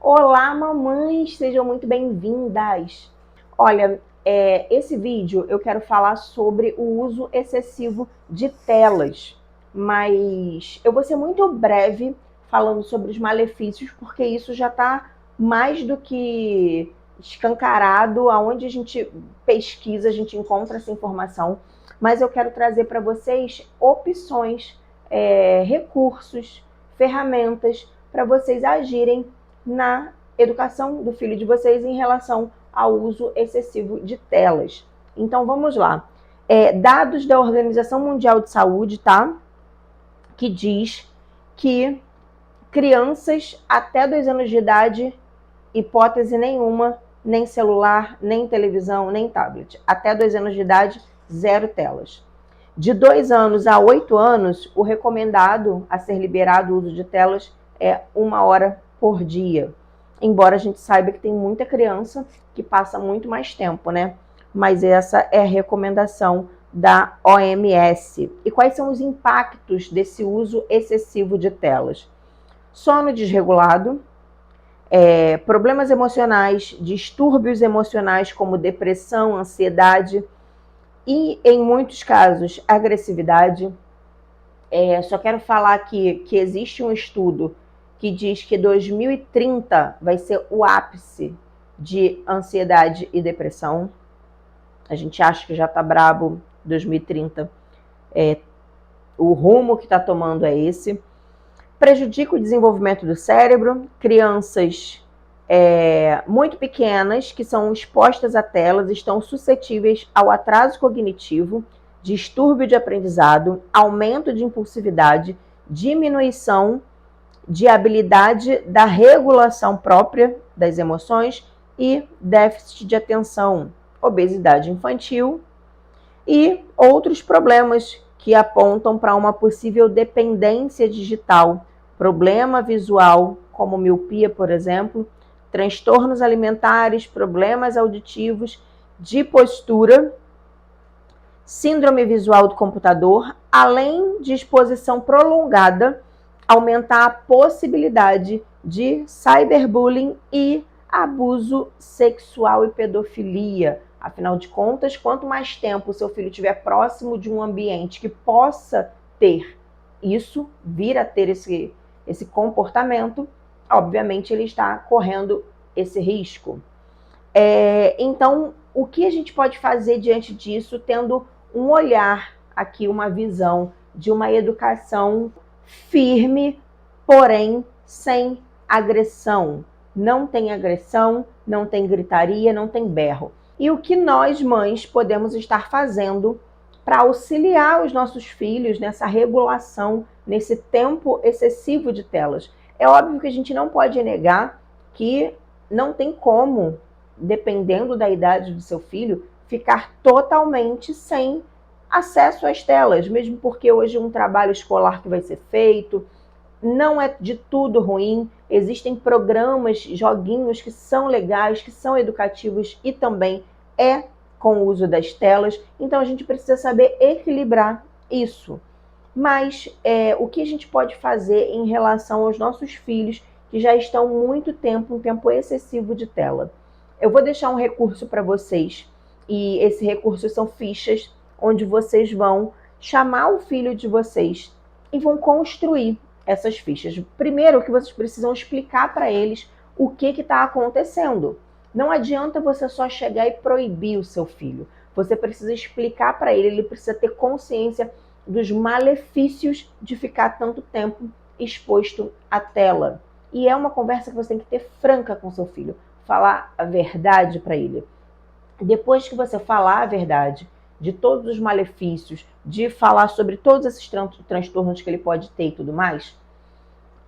Olá, mamães, sejam muito bem-vindas. Olha, esse vídeo eu quero falar sobre o uso excessivo de telas, mas eu vou ser muito breve falando sobre os malefícios, porque isso já está mais do que escancarado, aonde a gente pesquisa, a gente encontra essa informação, mas eu quero trazer para vocês opções, recursos, ferramentas para vocês agirem na educação do filho de vocês em relação ao uso excessivo de telas. Então vamos lá. Dados da Organização Mundial de Saúde, tá? Que diz que crianças até 2 anos de idade, hipótese nenhuma, nem celular, nem televisão, nem tablet. Até 2 anos de idade, 0 telas. De 2 anos a 8 anos, o recomendado a ser liberado o uso de telas é 1 hora por dia. Embora a gente saiba que tem muita criança que passa muito mais tempo, né? Mas essa é a recomendação da OMS. E quais são os impactos desse uso excessivo de telas? Sono desregulado, problemas emocionais, distúrbios emocionais como depressão, ansiedade e, em muitos casos, agressividade. Só quero falar aqui que existe um estudo que diz que 2030 vai ser o ápice de ansiedade e depressão. A gente acha que já está brabo, 2030. O rumo que está tomando é esse. Prejudica o desenvolvimento do cérebro. Crianças muito pequenas que são expostas a telas estão suscetíveis ao atraso cognitivo, distúrbio de aprendizado, aumento de impulsividade, diminuição de habilidade da regulação própria das emoções e déficit de atenção, obesidade infantil e outros problemas que apontam para uma possível dependência digital, problema visual, como miopia, por exemplo, transtornos alimentares, problemas auditivos, de postura, síndrome visual do computador, além de exposição prolongada, aumentar a possibilidade de cyberbullying e abuso sexual e pedofilia. Afinal de contas, quanto mais tempo o seu filho estiver próximo de um ambiente que possa ter isso, vir a ter esse comportamento, obviamente ele está correndo esse risco. Então, o que a gente pode fazer diante disso, tendo um olhar aqui, uma visão de uma educação firme, porém sem agressão. Não tem agressão, não tem gritaria, não tem berro. E o que nós, mães, podemos estar fazendo para auxiliar os nossos filhos nessa regulação, nesse tempo excessivo de telas? É óbvio que a gente não pode negar que não tem como, dependendo da idade do seu filho, ficar totalmente sem acesso às telas, mesmo porque hoje um trabalho escolar que vai ser feito não é de tudo ruim, existem programas, joguinhos que são legais, que são educativos e também com o uso das telas, então a gente precisa saber equilibrar isso. Mas o que a gente pode fazer em relação aos nossos filhos que já estão muito tempo, um tempo excessivo de tela? Eu vou deixar um recurso para vocês, e esse recurso são fichas, onde vocês vão chamar o filho de vocês e vão construir essas fichas. Primeiro que vocês precisam explicar para eles o que está acontecendo. Não adianta você só chegar e proibir o seu filho. Você precisa explicar para ele precisa ter consciência dos malefícios de ficar tanto tempo exposto à tela. E é uma conversa que você tem que ter franca com seu filho, falar a verdade para ele. Depois que você falar a verdade de todos os malefícios, de falar sobre todos esses transtornos que ele pode ter e tudo mais,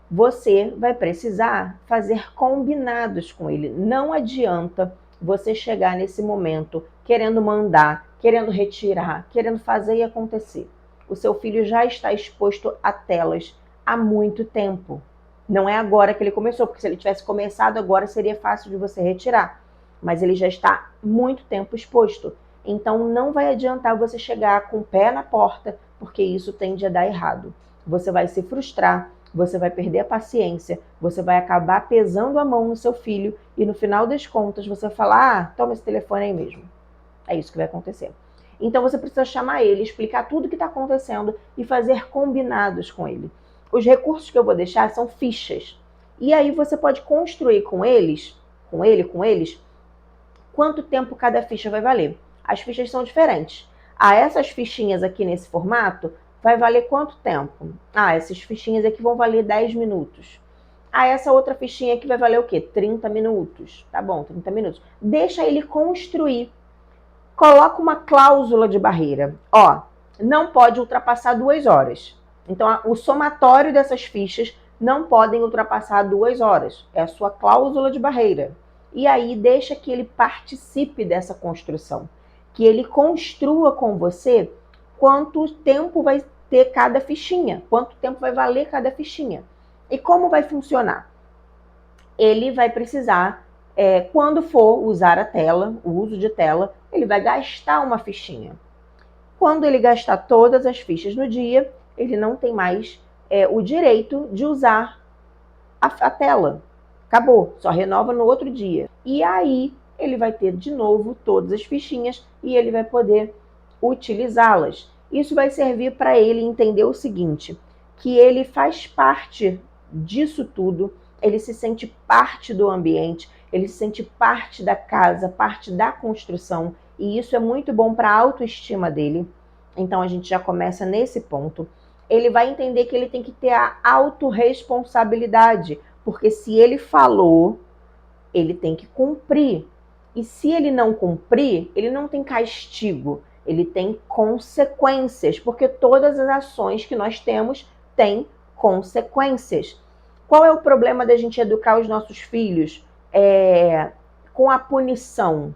você vai precisar fazer combinados com ele. Não adianta você chegar nesse momento querendo mandar, querendo retirar, querendo fazer e acontecer. O seu filho já está exposto a telas há muito tempo. Não é agora que ele começou, porque se ele tivesse começado agora seria fácil de você retirar. Mas ele já está muito tempo exposto. Então não vai adiantar você chegar com o pé na porta, porque isso tende a dar errado. Você vai se frustrar, você vai perder a paciência, você vai acabar pesando a mão no seu filho e no final das contas você vai falar, ah, toma esse telefone aí mesmo. É isso que vai acontecer. Então você precisa chamar ele, explicar tudo o que está acontecendo e fazer combinados com ele. Os recursos que eu vou deixar são fichas. E aí você pode construir com eles, quanto tempo cada ficha vai valer. As fichas são diferentes. Essas fichinhas aqui nesse formato vai valer quanto tempo? Essas fichinhas aqui vão valer 10 minutos. Essa outra fichinha aqui vai valer o quê? 30 minutos. Tá bom, 30 minutos. Deixa ele construir. Coloca uma cláusula de barreira. Não pode ultrapassar 2 horas. Então, o somatório dessas fichas não podem ultrapassar 2 horas. É a sua cláusula de barreira. E aí, deixa que ele participe dessa construção. Que ele construa com você quanto tempo vai ter cada fichinha. Quanto tempo vai valer cada fichinha. E como vai funcionar? Ele vai precisar, quando for usar a tela, o uso de tela, ele vai gastar uma fichinha. Quando ele gastar todas as fichas no dia, ele não tem mais o direito de usar a tela. Acabou, só renova no outro dia. E aí ele vai ter de novo todas as fichinhas e ele vai poder utilizá-las. Isso vai servir para ele entender o seguinte, que ele faz parte disso tudo, ele se sente parte do ambiente, ele se sente parte da casa, parte da construção, e isso é muito bom para a autoestima dele. Então a gente já começa nesse ponto. Ele vai entender que ele tem que ter a autorresponsabilidade, porque se ele falou, ele tem que cumprir. E se ele não cumprir, ele não tem castigo, ele tem consequências, porque todas as ações que nós temos têm consequências. Qual é o problema da gente educar os nossos filhos com a punição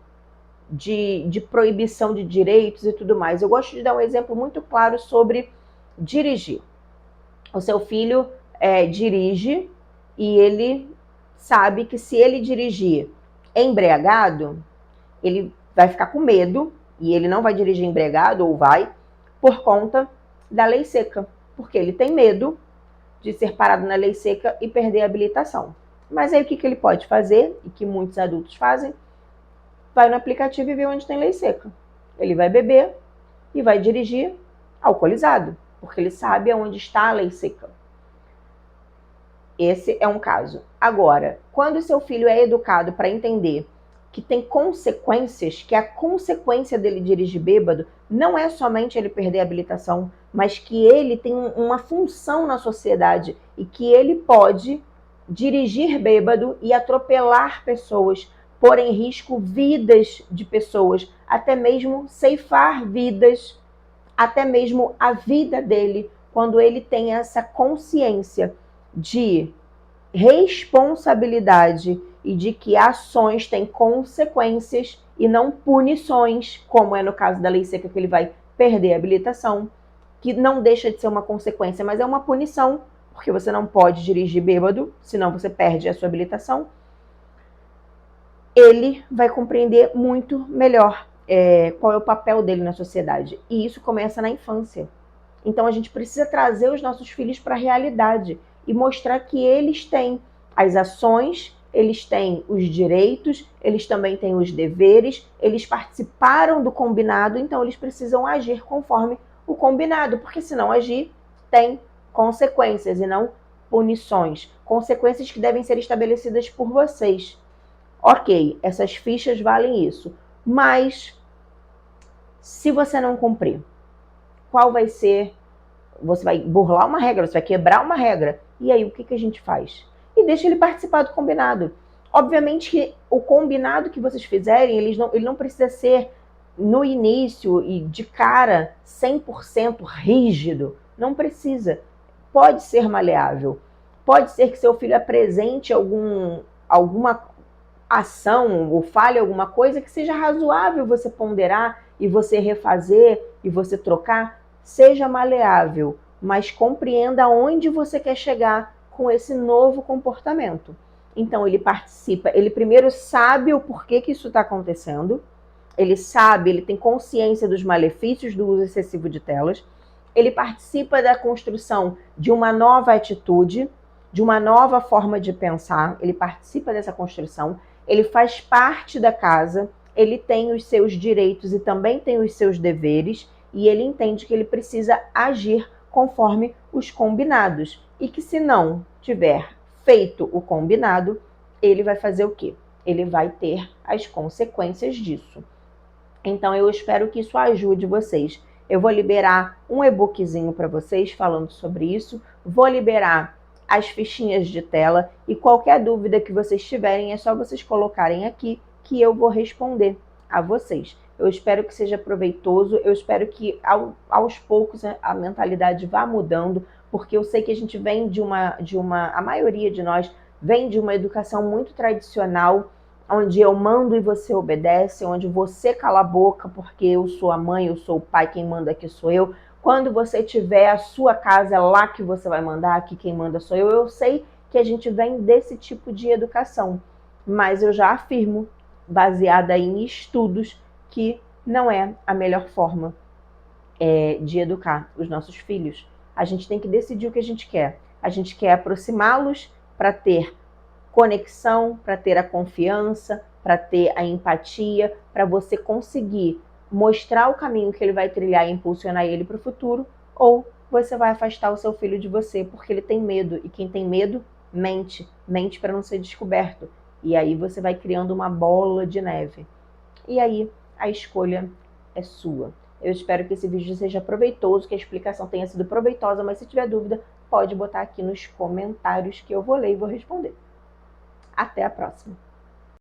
de proibição de direitos e tudo mais? Eu gosto de dar um exemplo muito claro sobre dirigir. O seu filho dirige e ele sabe que se ele dirigir embriagado, ele vai ficar com medo e ele não vai dirigir embriagado, ou vai, por conta da lei seca, porque ele tem medo de ser parado na lei seca e perder a habilitação. Mas aí o que ele pode fazer, e que muitos adultos fazem, vai no aplicativo e vê onde tem lei seca. Ele vai beber e vai dirigir alcoolizado, porque ele sabe onde está a lei seca. Esse é um caso. Agora, quando o seu filho é educado para entender que tem consequências, que a consequência dele dirigir bêbado não é somente ele perder a habilitação, mas que ele tem uma função na sociedade e que ele pode dirigir bêbado e atropelar pessoas, pôr em risco vidas de pessoas, até mesmo ceifar vidas, até mesmo a vida dele, quando ele tem essa consciência de responsabilidade e de que ações têm consequências e não punições, como é no caso da lei seca, que ele vai perder a habilitação, que não deixa de ser uma consequência, mas é uma punição, porque você não pode dirigir bêbado, senão você perde a sua habilitação. Ele vai compreender muito melhor qual é o papel dele na sociedade. E isso começa na infância. Então a gente precisa trazer os nossos filhos para a realidade e mostrar que eles têm as ações, eles têm os direitos, eles também têm os deveres, eles participaram do combinado, então eles precisam agir conforme o combinado, porque se não agir, tem consequências e não punições. Consequências que devem ser estabelecidas por vocês. Ok, essas fichas valem isso, mas se você não cumprir, qual vai ser? Você vai burlar uma regra, você vai quebrar uma regra. E aí, o que a gente faz? E deixa ele participar do combinado. Obviamente que o combinado que vocês fizerem, ele não precisa ser no início e de cara 100% rígido. Não precisa. Pode ser maleável. Pode ser que seu filho apresente alguma ação ou fale alguma coisa que seja razoável você ponderar e você refazer e você trocar. Seja maleável, mas compreenda aonde você quer chegar com esse novo comportamento. Então ele participa, ele primeiro sabe o porquê que isso está acontecendo, ele sabe, ele tem consciência dos malefícios do uso excessivo de telas, ele participa da construção de uma nova atitude, de uma nova forma de pensar, ele participa dessa construção, ele faz parte da casa, ele tem os seus direitos e também tem os seus deveres, e ele entende que ele precisa agir conforme os combinados, e que se não tiver feito o combinado, ele vai fazer o quê? Ele vai ter as consequências disso. Então eu espero que isso ajude vocês. Eu vou liberar um e-bookzinho para vocês falando sobre isso, vou liberar as fichinhas de tela e qualquer dúvida que vocês tiverem é só vocês colocarem aqui que eu vou responder a vocês. Eu espero que seja proveitoso, eu espero que aos poucos a mentalidade vá mudando, porque eu sei que a gente vem a maioria de nós vem de uma educação muito tradicional, onde eu mando e você obedece, onde você cala a boca porque eu sou a mãe, eu sou o pai, quem manda aqui sou eu. Quando você tiver a sua casa, é lá que você vai mandar, aqui quem manda sou eu. Eu sei que a gente vem desse tipo de educação, mas eu já afirmo, baseada em estudos, que não é a melhor forma de educar os nossos filhos. A gente tem que decidir o que a gente quer. A gente quer aproximá-los para ter conexão, para ter a confiança, para ter a empatia, para você conseguir mostrar o caminho que ele vai trilhar e impulsionar ele para o futuro, ou você vai afastar o seu filho de você porque ele tem medo, e quem tem medo mente para não ser descoberto, e aí você vai criando uma bola de neve, e aí a escolha é sua. Eu espero que esse vídeo seja proveitoso, que a explicação tenha sido proveitosa, mas se tiver dúvida, pode botar aqui nos comentários que eu vou ler e vou responder. Até a próxima!